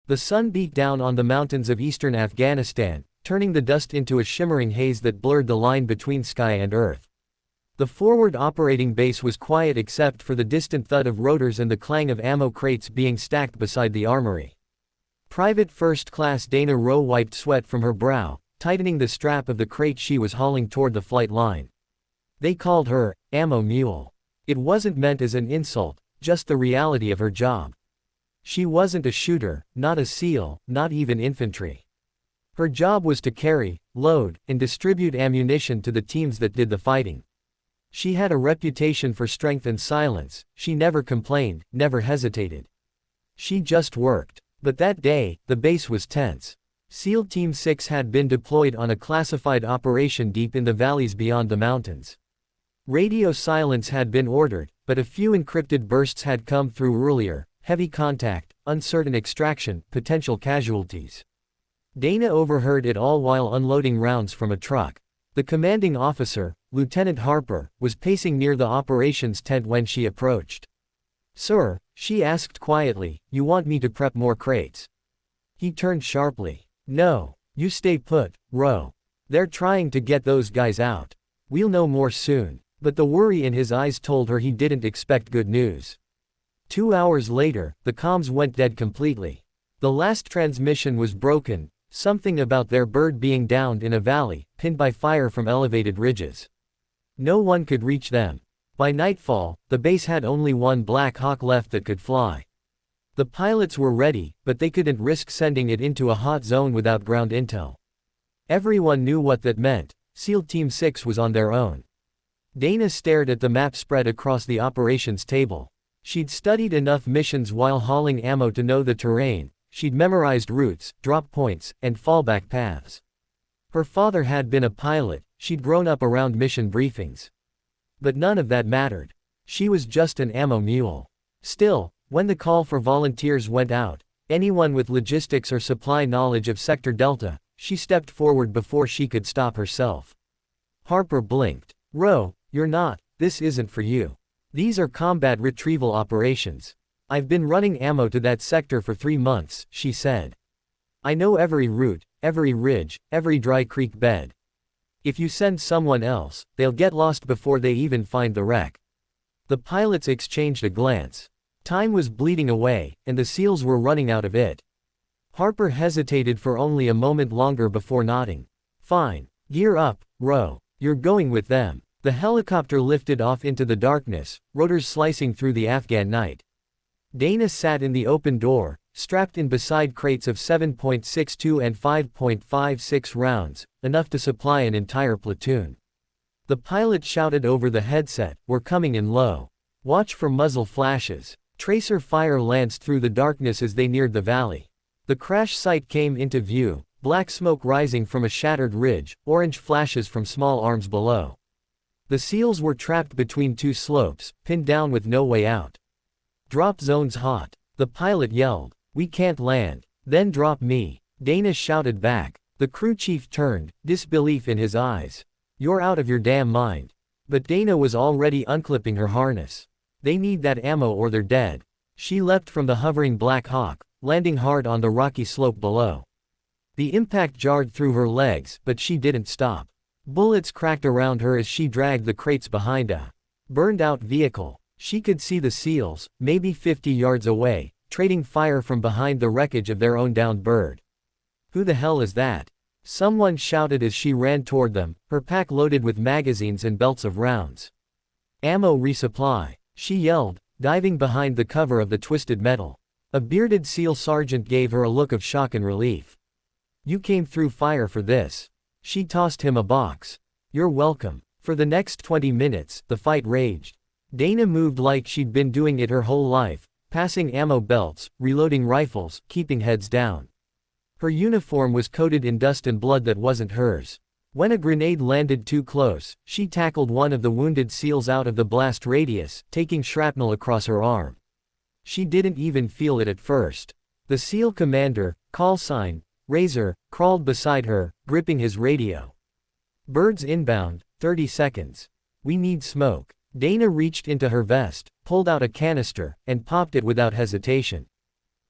The sun beat down on the mountains of eastern Afghanistan, turning the dust into a shimmering haze that blurred the line between sky and earth. The forward operating base was quiet except for the distant thud of rotors and the clang of ammo crates being stacked beside the armory. Private First Class Dana Rowe wiped sweat from her brow, tightening the strap of the crate she was hauling toward the flight line. They called her, Ammo Mule. It wasn't meant as an insult, just the reality of her job. She wasn't a shooter, not a SEAL, not even infantry. Her job was to carry, load, and distribute ammunition to the teams that did the fighting. She had a reputation for strength and silence. She never complained, never hesitated. She just worked. But that day, the base was tense. SEAL Team 6 had been deployed on a classified operation deep in the valleys beyond the mountains. Radio silence had been ordered, but a few encrypted bursts had come through earlier: heavy contact, uncertain extraction, potential casualties. Dana overheard it all while unloading rounds from a truck. The commanding officer, Lieutenant Harper, was pacing near the operations tent when she approached. "Sir," she asked quietly, "you want me to prep more crates?" He turned sharply. "No. You stay put, Rowe. They're trying to get those guys out. We'll know more soon." But the worry in his eyes told her he didn't expect good news. 2 hours later, the comms went dead completely. The last transmission was broken, something about their bird being downed in a valley, pinned by fire from elevated ridges. No one could reach them. By nightfall, the base had only one Black Hawk left that could fly. The pilots were ready, but they couldn't risk sending it into a hot zone without ground intel. Everyone knew what that meant. SEAL Team 6 was on their own. Dana stared at the map spread across the operations table. She'd studied enough missions while hauling ammo to know the terrain. She'd memorized routes, drop points, and fallback paths. Her father had been a pilot. She'd grown up around mission briefings. But none of that mattered. She was just an ammo mule. Still, when the call for volunteers went out, anyone with logistics or supply knowledge of Sector Delta, she stepped forward before she could stop herself. Harper blinked. "Rowe, this isn't for you. These are combat retrieval operations. I've been running ammo to that sector for 3 months," she said. "I know every route, every ridge, every dry creek bed. If you send someone else, they'll get lost before they even find the wreck." The pilots exchanged a glance. Time was bleeding away, and the SEALs were running out of it. Harper hesitated for only a moment longer before nodding. "Fine. Gear up, Rowe. You're going with them." The helicopter lifted off into the darkness, rotors slicing through the Afghan night. Dana sat in the open door, strapped in beside crates of 7.62 and 5.56 rounds, enough to supply an entire platoon. The pilot shouted over the headset, "We're coming in low. Watch for muzzle flashes." Tracer fire lanced through the darkness as they neared the valley. The crash site came into view, black smoke rising from a shattered ridge, orange flashes from small arms below. The SEALs were trapped between 2 slopes, pinned down with no way out. "Drop zone's hot," the pilot yelled. "We can't land." "Then drop me," Dana shouted back. The crew chief turned, disbelief in his eyes. "You're out of your damn mind." But Dana was already unclipping her harness. "They need that ammo or they're dead." She leapt from the hovering Black Hawk, landing hard on the rocky slope below. The impact jarred through her legs, but she didn't stop. Bullets cracked around her as she dragged the crates behind a burned-out vehicle. She could see the SEALs, maybe 50 yards away, trading fire from behind the wreckage of their own downed bird. "Who the hell is that?" someone shouted as she ran toward them, her pack loaded with magazines and belts of rounds. "Ammo resupply," she yelled, diving behind the cover of the twisted metal. A bearded SEAL sergeant gave her a look of shock and relief. "You came through fire for this." She tossed him a box. "You're welcome." For the next 20 minutes, the fight raged. Dana moved like she'd been doing it her whole life, passing ammo belts, reloading rifles, keeping heads down. Her uniform was coated in dust and blood that wasn't hers. When a grenade landed too close, she tackled one of the wounded SEALs out of the blast radius, taking shrapnel across her arm. She didn't even feel it at first. The SEAL commander, call sign Razor, crawled beside her, gripping his radio. "Birds inbound, 30 seconds. We need smoke." Dana reached into her vest, pulled out a canister, and popped it without hesitation.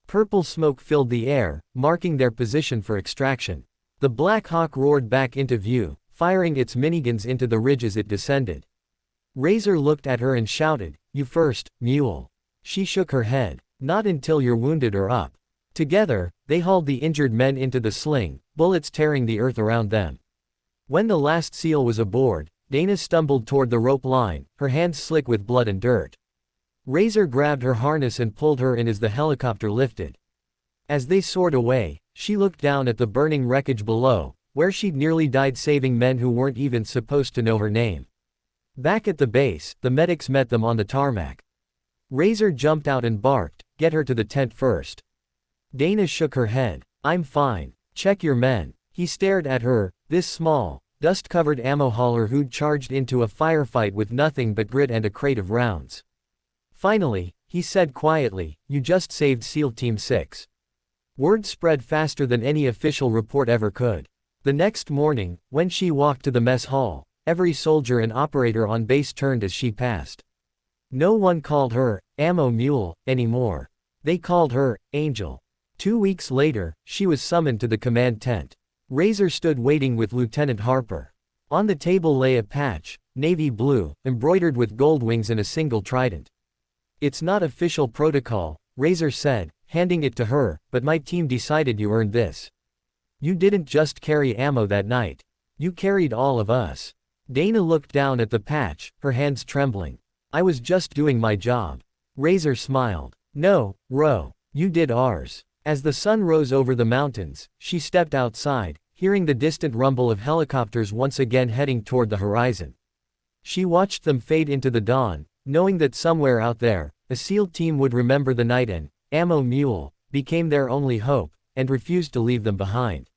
Purple smoke filled the air, marking their position for extraction. The Black Hawk roared back into view, firing its miniguns into the ridge as it descended. Razor looked at her and shouted, "You first, Mule." She shook her head. "Not until you're wounded or up." Together, they hauled the injured men into the sling, bullets tearing the earth around them. When the last SEAL was aboard, Dana stumbled toward the rope line, her hands slick with blood and dirt. Razor grabbed her harness and pulled her in as the helicopter lifted. As they soared away, she looked down at the burning wreckage below, where she'd nearly died saving men who weren't even supposed to know her name. Back at the base, the medics met them on the tarmac. Razor jumped out and barked, "Get her to the tent first." Dana shook her head. "I'm fine. Check your men." He stared at her, this small, dust-covered ammo hauler who'd charged into a firefight with nothing but grit and a crate of rounds. Finally, he said quietly, "You just saved SEAL Team 6. Word spread faster than any official report ever could. The next morning, when she walked to the mess hall, every soldier and operator on base turned as she passed. No one called her, Ammo Mule, anymore. They called her, Angel. 2 weeks later, she was summoned to the command tent. Razor stood waiting with Lieutenant Harper. On the table lay a patch, navy blue, embroidered with gold wings and a single trident. "It's not official protocol," Razor said, handing it to her, "but my team decided you earned this. You didn't just carry ammo that night. You carried all of us." Dana looked down at the patch, her hands trembling. "I was just doing my job." Razor smiled. "No, Ro, you did ours." As the sun rose over the mountains, she stepped outside, hearing the distant rumble of helicopters once again heading toward the horizon. She watched them fade into the dawn, knowing that somewhere out there, a SEAL team would remember the night and Ammo Mule became their only hope, and refused to leave them behind.